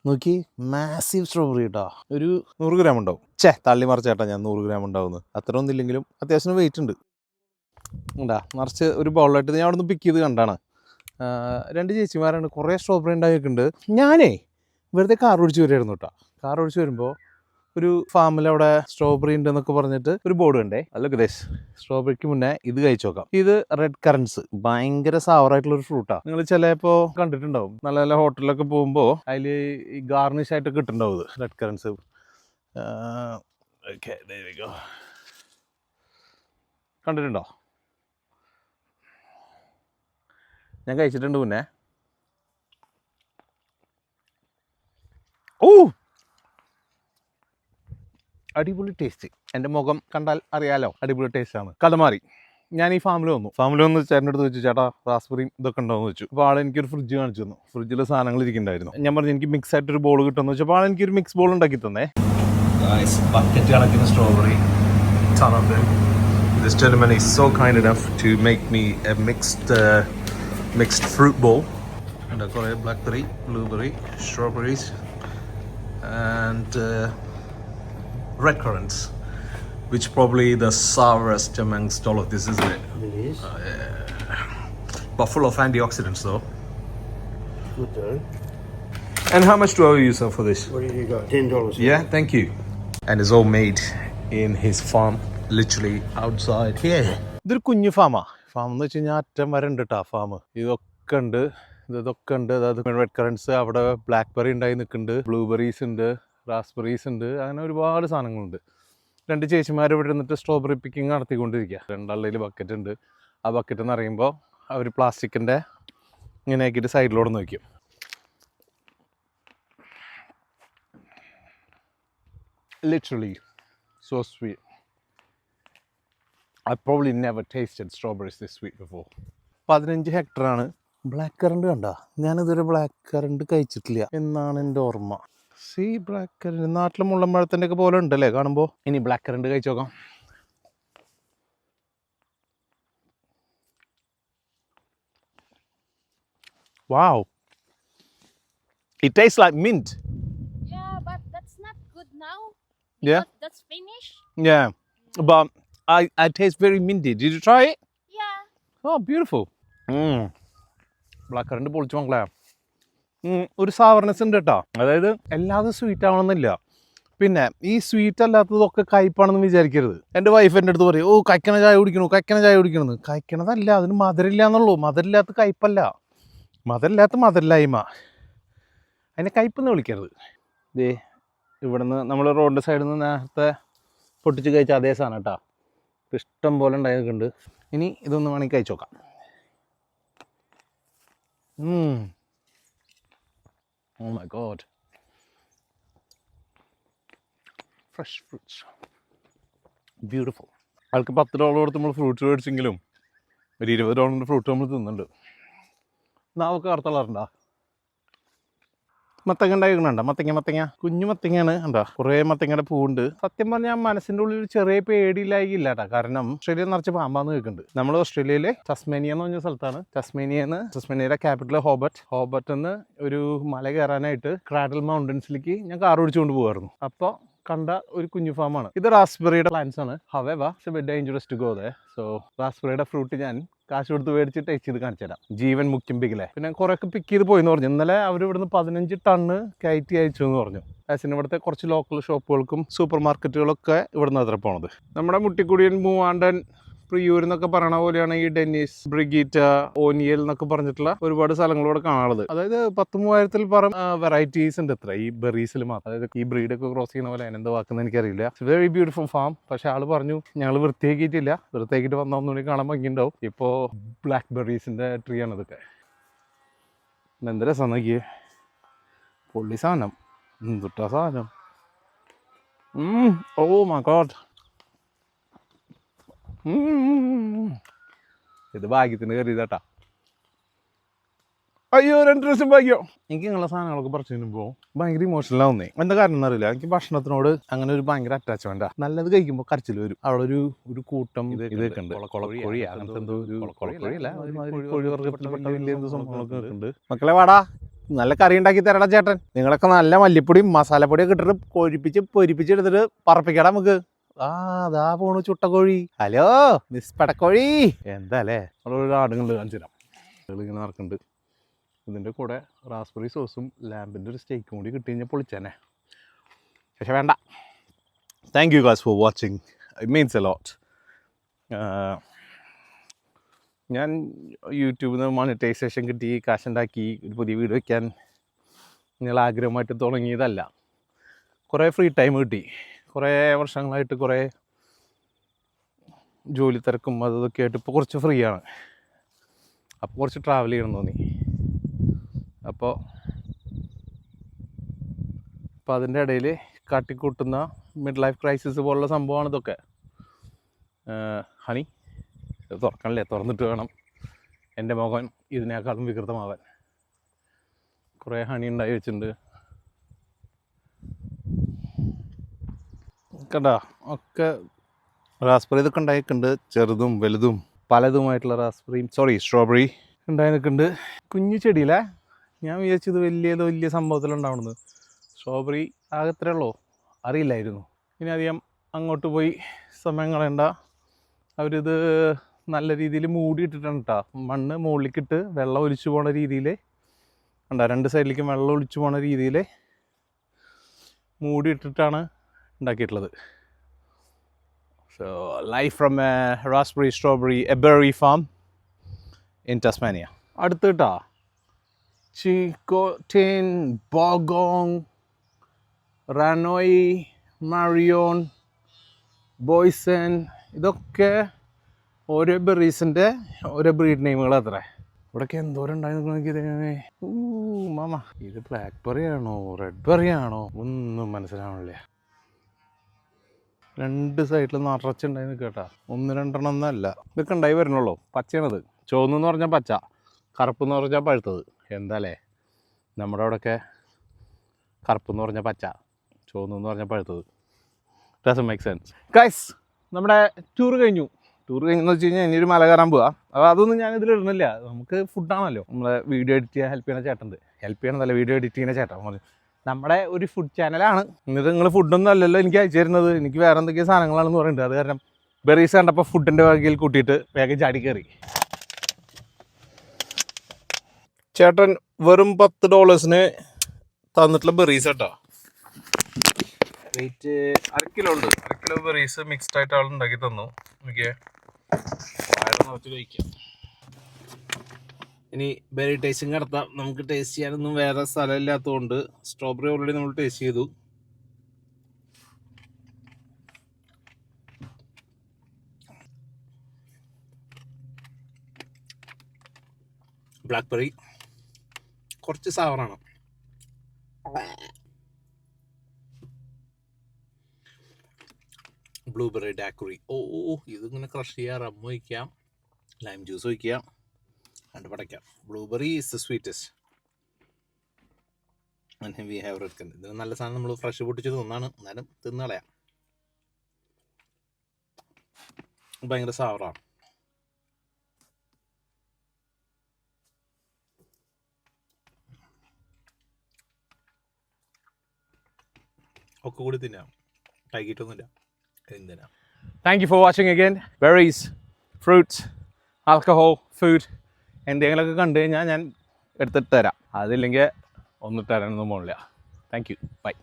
നോക്കി massive strawberry കേട്ടോ. ഒരു 100 ഗ്രാം ഉണ്ടാവും. തള്ളി മറിച്ചേട്ടാ ഞാൻ 100 ഗ്രാം ഉണ്ടാവുന്നത്. അത്ര ഒന്നും ഇല്ലെങ്കിലും അത്യാവശ്യം വെയിറ്റ് ഉണ്ട്. ഉണ്ടാ നിറച്ച് ഒരു ബൗളായിട്ട് ഞാൻ അവിടെ നിന്ന് പിക്ക് ചെയ്ത് കണ്ടാണ്. 2 ചേച്ചിമാരാണ്. കുറേ സ്ട്രോബെറി ഉണ്ടാക്കിയിട്ടുണ്ട്. ഞാനേ വെറുതെ കാർ ഓടിച്ച് വരുമായിരുന്നു കേട്ടോ. കാർ ഓടിച്ച് വരുമ്പോൾ ഒരു ഫാമിൽ അവിടെ സ്ട്രോബെറി ഉണ്ട് എന്നൊക്കെ പറഞ്ഞിട്ട് ഒരു ബോർഡ് കണ്ടേ. അല്ല ഗദേശ്, സ്ട്രോബെറിക്ക് മുന്നേ ഇത് കഴിച്ചു നോക്കാം. ഇത് റെഡ് കറൻസ്, ഭയങ്കര സാവറായിട്ടുള്ളൊരു ഫ്രൂട്ടാണ്. നിങ്ങൾ ചിലപ്പോൾ കണ്ടിട്ടുണ്ടാവും, നല്ല നല്ല ഹോട്ടലിലൊക്കെ പോകുമ്പോൾ അതിൽ ഈ ഗാർണിഷ് ആയിട്ട് കിട്ടുന്നുണ്ടാവും ഇത് റെഡ് കറൻസ്. കണ്ടിട്ടുണ്ടോ? ഞാൻ കഴിച്ചിട്ടുണ്ട് മുന്നേ. ഓ, അടിപൊളി ടേസ്റ്റ്. എൻ്റെ മുഖം കണ്ടാൽ അറിയാലോ അടിപൊളി ടേസ്റ്റാണ്. കഥ മാറി. ഞാൻ ഈ ഫാമിൽ വന്ന് ചേട്ടൻ്റെ അടുത്ത് വെച്ചു, ചേട്ടാ റാസ്ബെറിയും ഇതൊക്കെ ഉണ്ടോ എന്ന് വെച്ചു. അപ്പോൾ ആൾ എനിക്കൊരു ഫ്രിഡ്ജ് കാണിച്ചു തന്നു. ഫ്രിഡ്ജിൽ സാധനങ്ങൾ ഇരിക്കുന്നുണ്ടായിരുന്നു. ഞാൻ പറഞ്ഞു എനിക്ക് മിക്സ് ആയിട്ടൊരു ബോൾ കിട്ടുമെന്ന് വെച്ചപ്പോൾ ആൾ എനിക്കൊരു മിക്സ് ബോൾ ഉണ്ടാക്കി തന്നേ. ബക്കറ്റ് കണക്കിന് strawberry. This gentleman is so kind enough to make me a mixed fruit bowl. And I've got blackberry, blueberry, strawberries and red currants, which probably the sourest amongst all of this, isn't it? It is. But full of antioxidants though. Good though. And how much do I owe you, sir, for this? What have you got? $10. Yeah, thank you. And it's all made in his farm, literally outside here. ഇതൊരു കുഞ്ഞു ഫാമാ. Farm എന്ന് വെച്ച് കഴിഞ്ഞാൽ അറ്റം വരെ ഉണ്ട് കേട്ടോ farm. ഇതൊക്കെ ഉണ്ട്, ഇതൊക്കെ ഉണ്ട്. അതായത് റെഡ് കറൻസ്, അവിടെ ബ്ലാക്ക്ബെറി ഉണ്ടായി നിൽക്കുന്നുണ്ട്, ബ്ലൂബെറീസ് ഉണ്ട്, റാസ്ബെറീസ് ഉണ്ട്, അങ്ങനെ ഒരുപാട് സാധനങ്ങളുണ്ട്. 2 ചേച്ചിമാർ ഇവിടെ ഇരുന്നിട്ട് സ്ട്രോബെറി പിക്കിങ് നടത്തിക്കൊണ്ടിരിക്കുക. 2 ആളുടെ ബക്കറ്റ് ഉണ്ട്. ആ ബക്കറ്റ് എന്ന് പറയുമ്പോൾ അവർ പ്ലാസ്റ്റിക്കിൻ്റെ ഇങ്ങനെ ആക്കിയിട്ട് സൈഡിലോട്ട് നോക്കും. Literally so sweet. I've probably never tasted strawberries this sweet before. 15 ഹെക്ടറാണ്. ബ്ലാക്ക് കറണ്ട് കണ്ട, ഞാനിതുവരെ ബ്ലാക്ക് കറണ്ട് കഴിച്ചിട്ടില്ല എന്നാണ് എൻ്റെ ഓർമ്മ. ബ്ലാക്ക് കറണ്ട് നാട്ടിലെ മുള്ളമ്പഴത്തിൻ്റെ ഒക്കെ പോലെ ഉണ്ടല്ലേ കാണുമ്പോൾ. ഇനി ബ്ലാക്ക് കറണ്ട് കഴിച്ചു നോക്കാം. Wow, it tastes like mint. Yeah, but that's not good now. Yeah, That's finished. yeah, but I taste very minty. Did you try it? Yeah. Oh, beautiful. Black current പൊളിച്ചു മക്കളെ. ഒരു സാവർനെസ് ഉണ്ട് കേട്ടോ. അതായത് എല്ലാതും sweet ആവണമെന്നില്ല. പിന്നെ ഈ സ്വീറ്റ് അല്ലാത്തതൊക്കെ കയ്പ്പാണെന്ന് വിചാരിക്കരുത്. എൻ്റെ വൈഫ് എൻ്റെ അടുത്ത് പറയും, ഓ കയ്ക്കണ ചായ കുടിക്കണമെന്ന്. കയ്ക്കണതല്ല, അതിന് മധുരമില്ല എന്നുള്ളൂ. മധുരമില്ലാത്ത കയ്പ്പല്ല, മധുരമില്ലാത്ത മധുരമില്ലായ്മ. അതിനെ കയ്പ്പെന്ന് വിളിക്കരുത്. ഇവിടുന്ന് നമ്മൾ റോഡിൻ്റെ സൈഡിൽ നിന്ന് നേരത്തെ പൊട്ടിച്ച് കഴിച്ച അതേ സാധനം കേട്ടോ. ഇഷ്ടം പോലെ ഉണ്ടായിട്ടുണ്ട്. ഇനി ഇതൊന്ന് വേണമെങ്കിൽ കഴിച്ചു നോക്കാം. Oh my god, fresh fruits, beautiful. ആൾക്ക് $10 കൊടുത്ത് നമ്മൾ ഫ്രൂട്ട്സ് മേടിച്ചെങ്കിലും ഒരു $20 ഫ്രൂട്ട് നമ്മൾ തിന്നുന്നുണ്ട്. നാവൊക്കെ കറുത്തളറുണ്ടാ. മത്തങ്ങ ഉണ്ടായിക്കണണ്ട, മത്തങ്ങ കുഞ്ഞു മത്തങ്ങയാണ് കണ്ടാ. കുറേ മത്തങ്ങയുടെ പൂവുണ്ട്. സത്യം പറഞ്ഞാൽ മനസ്സിൻ്റെ ഉള്ളിൽ ചെറിയ പേടിയില്ലായില്ല കേട്ടോ. കാരണം ഓസ്ട്രേലിയ നിറച്ച് പാമ്പാന്ന് കേൾക്കുന്നുണ്ട്. നമ്മൾ ഓസ്ട്രേലിയയിലെ ടസ്മേനിയ എന്ന് പറഞ്ഞ സ്ഥലത്താണ്. ടസ്മേനിയയുടെ ക്യാപിറ്റൽ ഹോബർട്ട് എന്ന് ഒരു മല കയറാനായിട്ട് ക്രാഡൽ മൗണ്ടൻസിലേക്ക് ഞാൻ കാർ ഓടിച്ചുകൊണ്ട് പോകുമായിരുന്നു. അപ്പോൾ കണ്ട ഒരു കുഞ്ഞു ഫാമാണ്. ഇത് റാസ്ബെറിയുടെ പ്ലാന്റ്സ് ആണ്. However it's a bit dangerous to go there. So റാസ്ബെറിയുടെ ഫ്രൂട്ട് ഞാൻ കാശ് കൊടുത്ത് മേടിച്ച് ടേസ്റ്റ് ചെയ്ത് കാണിച്ചു തരാം. ജീവൻ മുഖ്യം പിക്കിലെ. പിന്നെ കുറേയൊക്കെ പിക്ക് ചെയ്ത് പോയെന്ന് പറഞ്ഞു. ഇന്നലെ അവർ ഇവിടുന്ന് 15 ടണ്ണ് കയറ്റി അയച്ചു എന്ന് പറഞ്ഞു. ആസിന് ഇവിടുത്തെ കുറച്ച് ലോക്കൽ ഷോപ്പുകൾക്കും സൂപ്പർ മാർക്കറ്റുകളൊക്കെ ഇവിടുന്ന് അത്ര പോണത്. നമ്മുടെ മുട്ടിക്കുടിയൻ, മൂവാണ്ടൻ, പ്രിയൂർ എന്നൊക്കെ പറയണ പോലെയാണ് ഈ ഡെന്നിസ്, ബ്രിഗീറ്റ, ഓനിയൽ എന്നൊക്കെ പറഞ്ഞിട്ടുള്ള ഒരുപാട് സ്ഥലങ്ങളോടെ കാണാനുള്ളത്. അതായത് 10,000-ൽ പരം വെറൈറ്റീസ് ഉണ്ട് ഇത്ര ഈ ബെറീസിൽ മാത്രം. അതായത് ഈ ബ്രീഡൊക്കെ ക്രോസ് ചെയ്യുന്ന പോലെ അതിനെന്താ വാക്കുന്നത് എനിക്കറിയില്ല. It's very beautiful farm. പക്ഷെ ആൾ പറഞ്ഞു ഞങ്ങൾ വൃത്തിയാക്കിയിട്ടില്ല, വൃത്തിയാക്കിയിട്ട് വന്നാൽ ഒന്നുകൂടി കാണാൻ ഭംഗിയുണ്ടാവും. ഇപ്പോൾ ബ്ലാക്ക് ബെറീസിൻ്റെ ട്രീ ആണ് ഇതൊക്കെ. എന്ത് രസം നോക്കിയേ, പൊള്ളി സാധനം, എന്തുട്ടാ സാധനം. ഓ മൈ ഗോഡ്, ഇത് ഭാഗ്യത്തിന് കയറിയതാട്ടാ. അയ്യോ 2 ദിവസം ഭാഗ്യം. എനിക്ക് നിങ്ങളുടെ സാധനങ്ങളൊക്കെ പറിച്ചു കഴിയുമ്പോൾ ഭയങ്കര ഇമോഷണൽ ആവുന്നേ. എന്താ കാരണം എന്നറിയില്ല. എനിക്ക് ഭക്ഷണത്തിനോട് അങ്ങനെ ഒരു ഭയങ്കര അറ്റാച്ച്മെന്റാ. നല്ലത് കഴിക്കുമ്പോൾ കരച്ചിൽ വരും. അവിടെ ഒരു കൂട്ടം ഇതൊക്കെ ഉണ്ട്. കൊളക്കോഴി അങ്ങനത്തെ എന്തോ ഒരു കൊളക്കോഴിയല്ല, കോഴി വർഗത്തിൽപ്പെട്ട വലിയ എന്തോ സംഭവങ്ങളൊക്കെ ഉണ്ട്. മക്കളെ വാടാ, നല്ല കറി ഉണ്ടാക്കി തരടാ ചേട്ടൻ. നിങ്ങളൊക്കെ നല്ല മല്ലിപ്പൊടിയും മസാലപ്പൊടിയൊക്കെ ഇട്ടിട്ട് പൊരിപ്പിച്ചെടുത്തിട്ട് പറപ്പിക്കടാ നമുക്ക്. അതാ പോണു ചുട്ടക്കോഴി. Hello miss പടക്കോഴി. എന്താ അല്ലേ ഒരു ആടുകൾ കാണിച്ചു തരാം. ഇങ്ങനെ നടക്കുന്നുണ്ട്. ഇതിൻ്റെ കൂടെ റാസ്ബെറി സോസും ലാമ്പിൻ്റെ ഒരു സ്റ്റേക്കും കൂടി കിട്ടി കഴിഞ്ഞാൽ പൊളിച്ചേനെ. പക്ഷെ വേണ്ട. Thank you guys for watching. It means a lot. ഞാൻ യൂട്യൂബിൽ നിന്ന് മോണിറ്റൈസേഷൻ കിട്ടി കാശുണ്ടാക്കി ഒരു പുതിയ വീഡിയോ വയ്ക്കാൻ നിങ്ങൾ ആഗ്രഹമായിട്ട് തുടങ്ങിയതല്ല. കുറേ ഫ്രീ ടൈം കിട്ടി. കുറേ വർഷങ്ങളായിട്ട് കുറേ ജോലി തിരക്കും അതൊക്കെ ആയിട്ട് ഇപ്പോൾ കുറച്ച് ഫ്രീ ആണ്. അപ്പോൾ കുറച്ച് ട്രാവൽ ചെയ്യണം തോന്നി. അപ്പോൾ അതിൻ്റെ ഇടയിൽ കാട്ടിക്കൂട്ടുന്ന മിഡ് ലൈഫ് ക്രൈസിസ് പോലുള്ള സംഭവമാണ് ഇതൊക്കെ. ഹണി തുറക്കണല്ലേ, തുറന്നിട്ട് വേണം എൻ്റെ മുഖം ഇതിനേക്കാളും വികൃതമാവാൻ. കുറേ ഹണി ഉണ്ടായി വെച്ചിട്ടുണ്ട് കണ്ടാ. ഒക്കെ റാസ്ബെറി ഇതൊക്കെ ഉണ്ടായി നിൽക്കുന്നുണ്ട്. ചെറുതും വലുതും പലതുമായിട്ടുള്ള സ്ട്രോബെറി ഉണ്ടായി നിൽക്കുന്നുണ്ട്. കുഞ്ഞു ചെടിയിലെ ഞാൻ വിചാരിച്ചത് വലിയ സംഭവത്തിലുണ്ടാവുന്നത്. സ്ട്രോബെറി ആകെ ഇത്രയേ ഉള്ളൂ, അറിയില്ലായിരുന്നു. ഇനി അധികം അങ്ങോട്ട് പോയി സമയം കളയണ്ട. അവരിത് നല്ല രീതിയിൽ മൂടിയിട്ടിട്ടാണ് കേട്ടോ. മണ്ണ് മുകളിലേക്കിട്ട് വെള്ളം ഒലിച്ചു പോണ രീതിയിൽ ഉണ്ടോ, രണ്ട് സൈഡിലേക്കും വെള്ളം ഒലിച്ചു പോണ രീതിയിൽ മൂടിയിട്ടിട്ടാണ് ഉണ്ടാക്കിയിട്ടുള്ളത്. So life from A raspberry strawberry A berry farm in ടസ്മാനിയ. അടുത്ത് കേട്ടോ ചിക്കോട്ടിൻ, ബോഗോങ്, റാനോയി, മാരിയോൺ, ബോയ്സൺ, ഇതൊക്കെ ഓരോ ബെറീസിൻ്റെ ഓരോ ബ്രീഡ് നെയിമുകൾ അത്ര. ഇവിടെയൊക്കെ എന്തോരം ഉണ്ടായി. മാമ ഇത് ബ്ലാക്ക് ബെറി ആണോ റെഡ് ബെറി ആണോ ഒന്നും മനസ്സിലാവണില്ല. രണ്ട് സൈഡിൽ നിറച്ചുണ്ടായി നിൽക്കട്ടാ. 1-2 ഒന്നല്ല, ഇതൊക്കെ ഉണ്ടായി വരണുള്ളൂ. പച്ചയാണത്. ചുവന്നെന്ന് പറഞ്ഞാൽ പച്ച, കറുപ്പെന്ന് പറഞ്ഞാൽ പഴുത്തത്. എന്താ അല്ലേ നമ്മുടെ അവിടെയൊക്കെ കറുപ്പെന്ന് പറഞ്ഞാൽ പച്ച, ചുവന്നെന്ന് പറഞ്ഞാൽ പഴുത്തത്. Doesn't make sense. ഗൈസ് നമ്മുടെ ടൂർ കഴിഞ്ഞെന്ന് വെച്ച് കഴിഞ്ഞാൽ ഇനിയൊരു മല കയറാൻ പോവാം. അപ്പോൾ അതൊന്നും ഞാനിതിൽ ഇടുന്നില്ല. നമുക്ക് ഫുഡാണല്ലോ. നമ്മളെ വീഡിയോ എഡിറ്റ് ചെയ്യാൻ ഹെൽപ്പ് ചെയ്യുന്ന ചേട്ടൻ്റെ വീഡിയോ എഡിറ്റ് ചെയ്യുന്ന ചേട്ടൻ നമ്മുടെ ഒരു ഫുഡ് ചാനലാണ്. എന്നിട്ട് നിങ്ങൾ ഫുഡൊന്നും അല്ലല്ലോ എനിക്ക് അയച്ചു തരുന്നത്, എനിക്ക് വേറെ എന്തൊക്കെയോ സാധനങ്ങളാണെന്ന് പറയുന്നത്. അത് കാരണം ബെറീസ് കണ്ടപ്പോൾ ഫുഡിൻ്റെ വകയിൽ കൂട്ടിയിട്ട് വേഗം ചാടി കയറി. ചേട്ടൻ വെറും $10 തന്നിട്ടുള്ള ബെറീസ് കേട്ടോ. വെയിറ്റ് 1/2 കിലോ ഉണ്ട്. 1/2 കിലോ ബെറീസ് മിക്സ്ഡ് ആയിട്ട് ആൾ ഉണ്ടാക്കി തന്നു. എനിക്ക് വയറ് നിറച്ച് കഴിക്കാം. ഇനി ബെറി ടേസ്റ്റിംഗ് നടത്താം. നമുക്ക് ടേസ്റ്റ് ചെയ്യാനൊന്നും വേറെ സ്ഥലം ഇല്ലാത്തതുകൊണ്ട് സ്ട്രോബെറി ഓൾറെഡി നമ്മൾ ടേസ്റ്റ് ചെയ്തു. ബ്ലാക്ക്ബെറി കുറച്ച് സവറാണ്. ബ്ലൂബെറി ഡാക്കുറി. ഇതിങ്ങനെ ക്രഷ് ചെയ്യുക, റം ഒഴിക്കാം, ലൈം ജ്യൂസ് ഒഴിക്കാം, കണ്ട് പടയ്ക്കാം. Blueberry is the sweetest and we have red. ഇത് നല്ല സാധനം, നമ്മൾ ഫ്രഷ് പൊട്ടിച്ച് തിന്നാണ്, എന്നാലും തിന്ന് കളയാം. ഭയങ്കര സവറാണ്. ഒക്കെ കൂടി തിന്നാം, ടൈക്കിട്ടൊന്നുമില്ല. Thank you for watching again. Berries, fruits, alcohol, food എന്തെങ്കിലുമൊക്കെ കണ്ടു കഴിഞ്ഞാൽ ഞാൻ എടുത്തിട്ട് തരാം. അതില്ലെങ്കിൽ ഒന്നും തരാനൊന്നും പോണില്ല. Thank you, by.